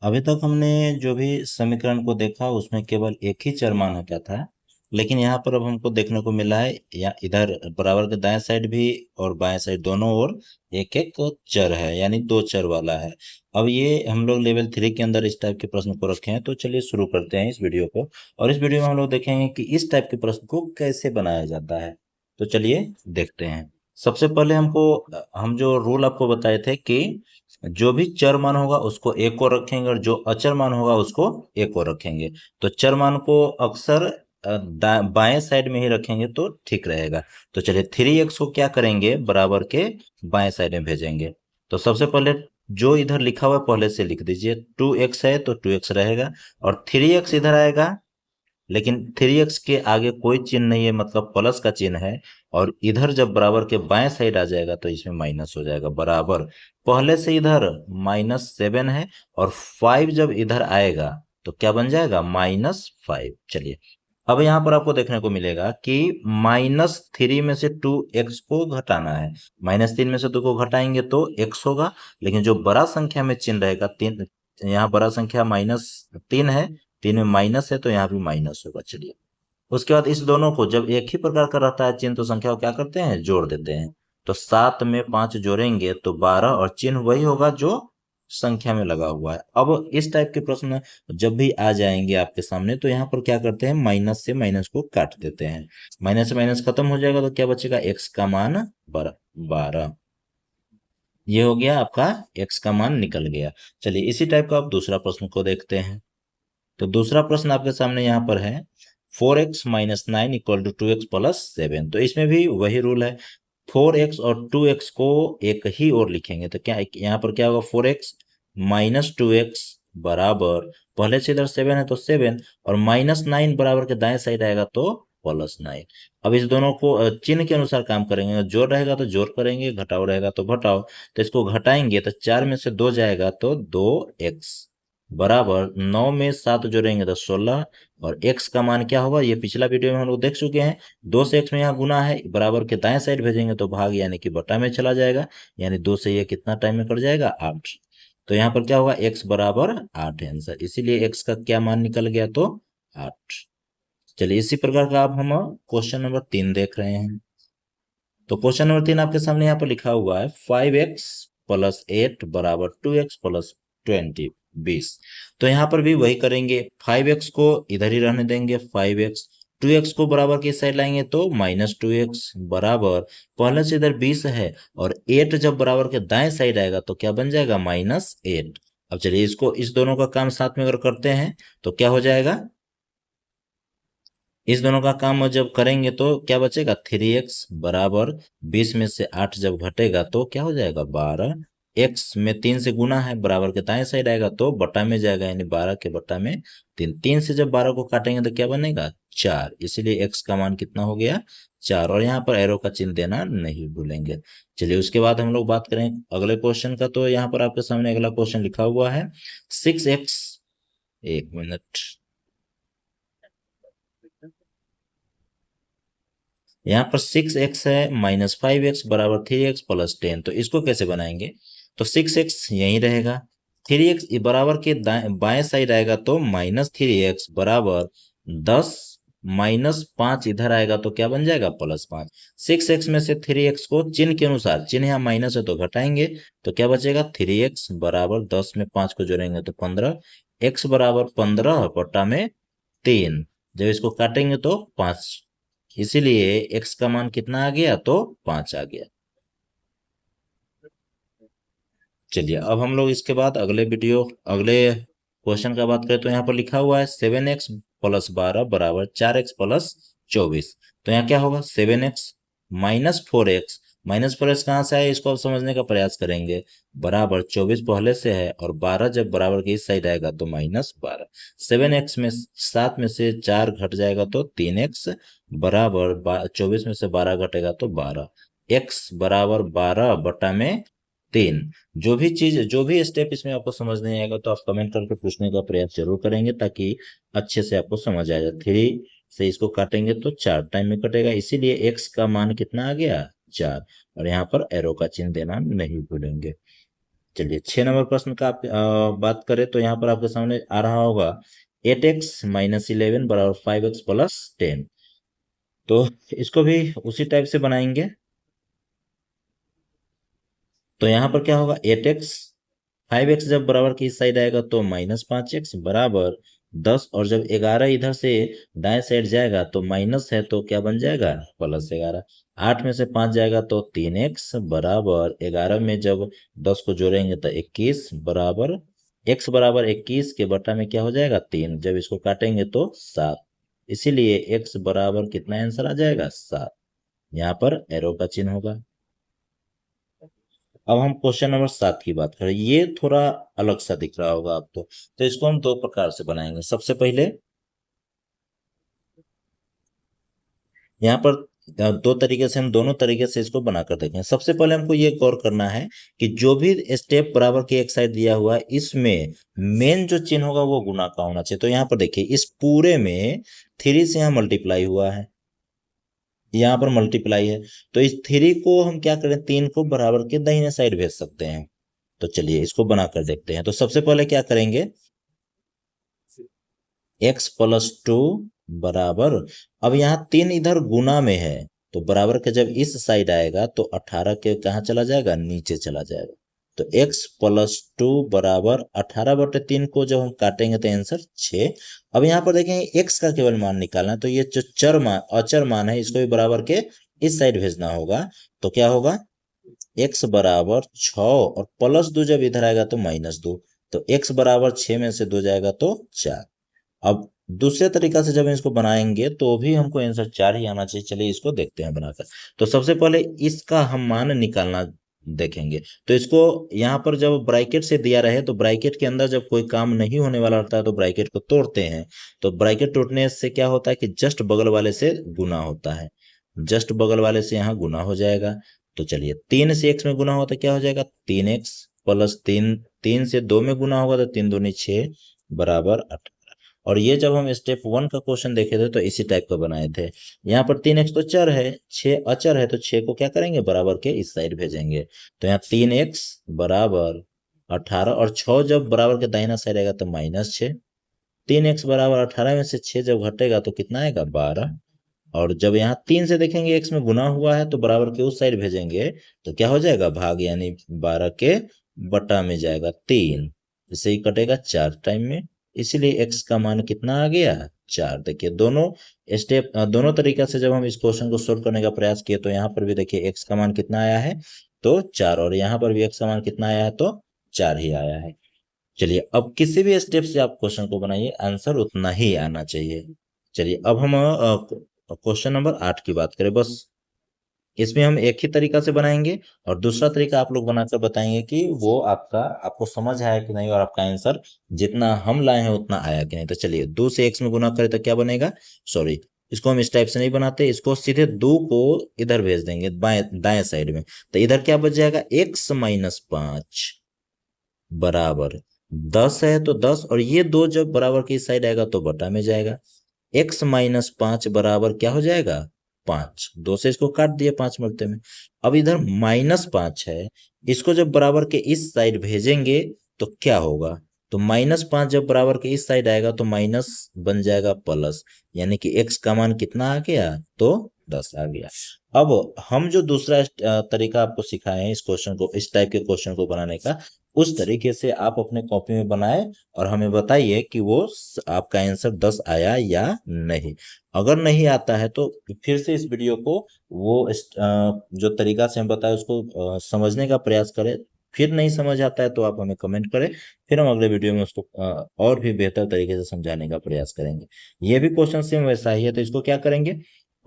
अभी तक हमने जो भी समीकरण को देखा उसमें केवल एक ही चर मान होता था, लेकिन यहाँ पर अब हमको देखने को मिला है या इधर बराबर के दाएं साइड भी और बाएं साइड दोनों ओर एक एक चर है, यानी दो चर वाला है। अब ये हम लोग लेवल 3 के अंदर इस टाइप के प्रश्न को रखे हैं, तो चलिए शुरू करते हैं इस वीडियो को। और इस वीडियो में हम लोग देखेंगे कि इस टाइप के प्रश्न को कैसे बनाया जाता है। तो चलिए देखते हैं। सबसे पहले हम जो रूल आपको बताए थे कि जो भी चर मान होगा उसको एक को रखेंगे और जो अचर मान होगा उसको एक को रखेंगे। तो चर मान को अक्सर बाएं साइड में ही रखेंगे तो ठीक रहेगा। तो चलिए 3x को क्या करेंगे, बराबर के बाएं साइड में भेजेंगे। तो सबसे पहले जो इधर लिखा हुआ है पहले से लिख दीजिए। 2x है तो 2x रहेगा, और 3x इधर आएगा, लेकिन 3x के आगे कोई चिन्ह नहीं है, मतलब प्लस का चिन्ह है। और इधर जब बराबर के बाएं साइड आ जाएगा तो इसमें माइनस हो जाएगा। बराबर पहले से इधर -7 है, और 5 जब इधर आएगा तो क्या बन जाएगा, -5। चलिए अब यहाँ पर आपको देखने को मिलेगा कि -3 में से 2x को घटाना है। -3 में से 2 को घटाएंगे तो x होगा, लेकिन जो बड़ा संख्या में चिन्ह रहेगा 3, यहाँ बड़ा संख्या -3 है, 3 में माइनस है तो यहाँ भी माइनस होगा। चलिए उसके बाद इस दोनों को जब एक ही प्रकार का रहता है चिन्ह तो संख्या को क्या करते हैं, जोड़ देते हैं। तो 7 में 5 जोड़ेंगे तो 12, और चिन्ह वही होगा जो संख्या में लगा हुआ है। अब इस टाइप के प्रश्न जब भी आ जाएंगे आपके सामने तो यहाँ पर क्या करते हैं, माइनस से माइनस को काट देते हैं। माइनस से माइनस खत्म हो जाएगा तो क्या बचेगा, x का मान 12। ये हो गया आपका x का मान निकल गया। चलिए इसी टाइप का आप दूसरा प्रश्न को देखते हैं। तो दूसरा प्रश्न आपके सामने यहाँ पर है 4x minus 9 equal to 2x plus 7। तो इसमें भी वही रूल है, 4x और 2x को एक ही ओर लिखेंगे। तो क्या यहाँ पर क्या होगा, 4x माइनस 2x बराबर, पहले से इधर 7 है तो 7, और -9 बराबर के दाएं साइड आएगा तो +9। अब इस दोनों को चिन्ह के अनुसार काम करेंगे। जोड़ रहेगा तो जोड़ करेंगे, घटाओ रहेगा तो घटाओ। तो इसको घटाएंगे तो 4 में से 2 जाएगा तो 2x बराबर 9 में 7 जोड़ेंगे तो 16, और x का मान क्या होगा, ये पिछला वीडियो में हम लोग देख चुके हैं। 2 से x में यहाँ गुना है, बराबर के दाएं साइड भेजेंगे तो भाग यानी कि बटा में चला जाएगा, यानी 2 से ये कितना टाइम में कट जाएगा, 8। तो यहाँ पर क्या होगा, x बराबर 8 है आंसर, इसीलिए x का क्या मान निकल गया, तो 8। चलिए इसी प्रकार का अब हम क्वेश्चन नंबर 3 देख रहे हैं। तो क्वेश्चन नंबर 3 आपके सामने यहाँ पर लिखा हुआ है 5x प्लस 8 बराबर 2x प्लस 20। तो यहाँ पर भी वही करेंगे, 5x को इधर ही रहने देंगे 5x, 2x को बराबर की साइड लाएंगे तो -2x बराबर, पहले से इधर 20 है, और 8 जब बराबर के दाएं साइड आएगा तो क्या बन जाएगा, -8। अब चलिए इसको इस दोनों का काम साथ में अगर करते हैं तो क्या हो जाएगा, इस दोनों का काम जब करेंगे तो क्या बचेगा, 3x बराबर 20 में से 8 जब घटेगा तो क्या हो जाएगा, 12। x में 3 से गुना है, बराबर के दाएं साइड आएगा तो बटा में जाएगा, यानी 12 के बटा में 3। 3 से जब 12 को काटेंगे तो क्या बनेगा, 4। इसीलिए x का मान कितना हो गया, 4। और यहाँ पर एरो का चिन्ह देना नहीं भूलेंगे। चलिए उसके बाद हम लोग बात करें अगले क्वेश्चन का। तो यहाँ पर आपके सामने अगला क्वेश्चन लिखा हुआ है 6x, एक मिनट, यहाँ पर 6x है -5x बराबर 3x प्लस 10। तो इसको कैसे बनाएंगे, तो 6x यहीं रहेगा, 3x बराबर के बाएं साइड आएगा तो -3x बराबर 10, -5 इधर आएगा तो क्या बन जाएगा, +5। 6x में से 3x को चिन्ह के अनुसार, चिन्ह यहाँ माइनस है तो घटाएंगे तो क्या बचेगा, 3x बराबर 10 में 5 को जोड़ेंगे तो 15, x बराबर 15 बटा में 3, जब इसको काटेंगे तो 5। इसीलिए x का मान कितना आ गया, तो 5 आ गया। चलिए अब हम लोग इसके बाद अगले क्वेश्चन का बात करें। तो यहाँ पर लिखा हुआ है 7x प्लस 12 बराबर 4x प्लस 24। तो यहाँ क्या होगा, 7x -4x, -4x कहाँ से आया, इसको अब समझने का प्रयास करेंगे। बराबर 24 पहले से है, और 12 जब बराबर के इस साइड आएगा तो -12। 7x में 7 में से 4 घट जाएगा तो 3x बराबर 24 में से 12 घटेगा तो 12, x बराबर 12 बटा में 3। जो भी स्टेप इसमें आपको समझ नहीं आएगा तो आप कमेंट करके पूछने का प्रयास जरूर करेंगे, ताकि अच्छे से आपको समझ आ जाए। 3 से इसको काटेंगे तो 4 टाइम में कटेगा, इसीलिए x का मान कितना आ गया, 4। और यहाँ पर एरो का चिन्ह देना नहीं भूलेंगे। चलिए 6 नंबर प्रश्न का आप बात करें तो यहाँ पर आपके सामने आ रहा होगा 8x - 11 बराबर 5x + 10। तो इसको भी उसी टाइप से बनाएंगे। तो यहाँ पर क्या होगा 8x, 5x जब बराबर की इस साइड आएगा तो -5x बराबर 10, और जब 11 इधर से दाएं साइड जाएगा तो माइनस है तो क्या बन जाएगा +11। 8 में से 5 जाएगा तो 3x बराबर 11 में जब 10 को जोड़ेंगे तो 21 बराबर x बराबर 21 के बटा में क्या हो जाएगा 3, जब इसको काटेंगे तो 7। इसीलिए x बराबर कितना आंसर आ जाएगा 7। यहाँ पर एरो का चिन्ह होगा। अब हम क्वेश्चन नंबर 7 की बात करें। ये थोड़ा अलग सा दिख रहा होगा आपको, तो इसको हम दो प्रकार से बनाएंगे। सबसे पहले यहाँ पर दो तरीके से, हम दोनों तरीके से इसको बनाकर देखें। सबसे पहले हमको ये गौर करना है कि जो भी स्टेप बराबर की एक साइड दिया हुआ है इसमें मेन जो चिन्ह होगा वो गुना का होना चाहिए। तो यहाँ पर देखिए इस पूरे में 3 से यहाँ मल्टीप्लाई हुआ है, यहाँ पर मल्टीप्लाई है, तो इस 3 को हम क्या करें 3 को बराबर के दाहिने साइड भेज सकते हैं। तो चलिए इसको बनाकर देखते हैं। तो सबसे पहले क्या करेंगे x + 2 बराबर, अब यहाँ 3 इधर गुना में है तो बराबर के जब इस साइड आएगा तो 18 के कहाँ चला जाएगा नीचे चला जाएगा। तो x + 2 बराबर 18/3 को जब हम काटेंगे तो आंसर 6। अब यहाँ पर देखेंगे x का केवल मान निकालना है, तो ये जो अचर मान है इसको भी बराबर के इस साइड भेजना होगा। तो क्या होगा x बराबर 6 और +2 जब इधर आएगा तो -2, तो x बराबर 6 में से 2 जाएगा तो 4। अब दूसरे तरीका से जब इसको बनाएंगे तो भी हमको आंसर 4 ही आना चाहिए। चलिए इसको देखते हैं बनाकर। तो सबसे पहले इसका हम मान निकालना देखेंगे। तो इसको यहाँ पर जब ब्रैकेट से दिया रहे तो ब्रैकेट के अंदर जब कोई काम नहीं होने वाला होता है तो ब्रैकेट को तोड़ते हैं। तो ब्रैकेट टूटने से क्या होता है कि जस्ट बगल वाले से गुना होता है, जस्ट बगल वाले से यहाँ गुना हो जाएगा। तो चलिए 3 से x में गुना होता है क्या हो जाएगा 3x + 3, 3 से 2 में गुना होगा तो 3 दूनी 6 बराबर 8। और ये जब हम स्टेप 1 का क्वेश्चन देखे थे तो इसी टाइप का बनाए थे। यहाँ पर 3x तो चर है, 6 अचर है, तो 6 को क्या करेंगे बराबर के इस साइड भेजेंगे। तो यहाँ 3x बराबर 18 और 6 जब बराबर के दाहिना साइड आएगा तो -6। 3x बराबर 18 में से 6 जब घटेगा तो कितना आएगा 12। और जब यहाँ 3 से देखेंगे x में गुना हुआ है तो बराबर के उस साइड भेजेंगे तो क्या हो जाएगा भाग, यानी 12 के बटा में जाएगा 3, इसे ही कटेगा 4 टाइम में। इसीलिए x का मान कितना आ गया 4। देखिए दोनों स्टेप, दोनों तरीका से जब हम इस क्वेश्चन को सोल्व करने का प्रयास किए तो यहाँ पर भी देखिए x का मान कितना आया है तो 4, और यहाँ पर भी x का मान कितना आया है तो 4 ही आया है। चलिए अब किसी भी स्टेप से आप क्वेश्चन को बनाइए आंसर उतना ही आना चाहिए। चलिए अब हम क्वेश्चन नंबर 8 की बात करें। बस इसमें हम एक ही तरीका से बनाएंगे और दूसरा तरीका आप लोग बनाकर बताएंगे कि वो आपको समझ आया कि नहीं और आपका आंसर जितना हम लाए हैं उतना आया कि नहीं। तो चलिए 2 से x में गुना करें तो क्या बनेगा, सॉरी इसको हम इस टाइप से नहीं बनाते, इसको सीधे 2 को इधर भेज देंगे बाएं दाएं साइड में। तो इधर क्या बच जाएगा x - 5 बराबर 10 है तो 10, और ये 2 जब बराबर की साइड आएगा तो बटा में जाएगा। x - 5 बराबर क्या हो जाएगा 5, 2 से इसको काट दिए 5 मरते में। अब इधर -5 है, इसको जब बराबर के इस साइड भेजेंगे तो क्या होगा, तो -5 जब बराबर के इस साइड आएगा तो माइनस बन जाएगा प्लस, यानी कि x का मान कितना आ गया तो 10 आ गया। अब हम जो दूसरा तरीका आपको सिखाए हैं इस क्वेश्चन को, इस टाइप के क्वेश्चन को बनाने का, उस तरीके से आप अपने कॉपी में बनाए और हमें बताइए कि वो आपका आंसर 10 आया या नहीं। अगर नहीं आता है तो फिर से इस वीडियो को जो तरीका से हम बताए उसको समझने का प्रयास करें। फिर नहीं समझ आता है तो आप हमें कमेंट करें, फिर हम अगले वीडियो में उसको और भी बेहतर तरीके से समझाने का प्रयास करेंगे। ये भी क्वेश्चन सेम वैसा ही है, तो इसको क्या करेंगे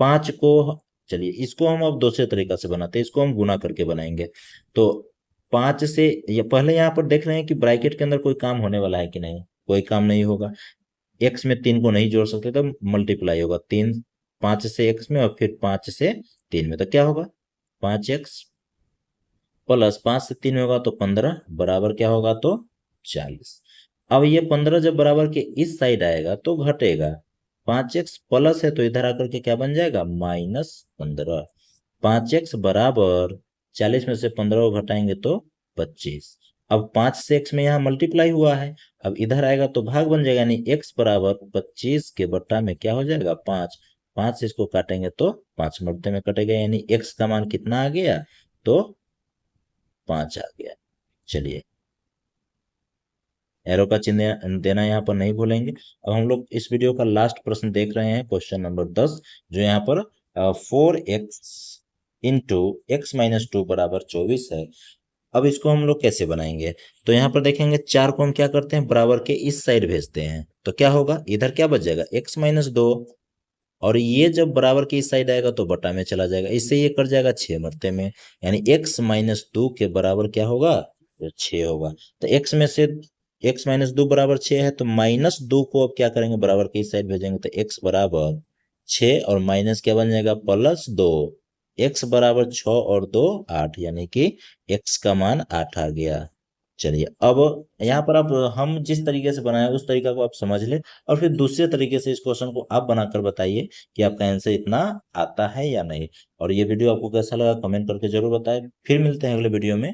5 को, चलिए इसको हम अब दूसरे तरीका से बनाते हैं, इसको हम गुना करके बनाएंगे। तो 5 से ये पहले यहाँ पर देख रहे हैं कि ब्रैकेट के अंदर कोई काम होने वाला है कि नहीं, कोई काम नहीं होगा। x में 3 को नहीं जोड़ सकते तो मल्टीप्लाई होगा 3 5 से x में और फिर 5 से 3 में, तो क्या होगा 5x + 5 से 3 में होगा तो 15 बराबर क्या होगा तो 40। अब ये 15 जब बराबर के इस साइड आएगा तो घटेगा, 5x प्लस है तो इधर आकर के क्या बन जाएगा -15। 5x बराबर 40 में से 15 को घटाएंगे तो 25, अब 5 से x में यहाँ मल्टीप्लाई हुआ है, अब इधर आएगा तो भाग बन जाएगा, यानी x बराबर 25 के बट्टा में क्या हो जाएगा 5। 5 से इसको काटेंगे तो 5 मरते में कटेगा, यानी x का मान कितना आ गया, तो 5 आ गया। चलिए, एरो का चिन्ह देना यहाँ पर नहीं भूलेंगे। अब हम लोग इस वीडियो का लास्ट प्रश्न देख रहे हैं, क्वेश्चन नंबर 10, जो यहाँ पर 4x इंटू एक्स माइनस 2 बराबर 24 है। अब इसको हम लोग कैसे बनाएंगे, तो यहाँ पर देखेंगे 4 को हम क्या करते हैं, बराबर के इस साइड भेजते हैं, तो क्या होगा, इधर क्या बच जाएगा x माइनस 2, और ये जब बराबर के इस साइड आएगा तो बटा में चला जाएगा, इससे ये कट जाएगा 6 मरते में, यानी x माइनस 2 के बराबर क्या होगा, तो 6 होगा। तो x में से x माइनस 2 बराबर 6 है, तो माइनस 2 को अब क्या करेंगे, बराबर के इस साइड भेजेंगे, तो x बराबर 6 और माइनस क्या बन जाएगा, प्लस 2, x बराबर 6 और 2 8, यानी कि x का मान 8 आ गया। चलिए, अब यहाँ पर अब हम जिस तरीके से बनाए उस तरीका को आप समझ ले, और फिर दूसरे तरीके से इस क्वेश्चन को आप बनाकर बताइए कि आपका आंसर इतना आता है या नहीं। और ये वीडियो आपको कैसा लगा कमेंट करके जरूर बताएं। फिर मिलते हैं अगले वीडियो में।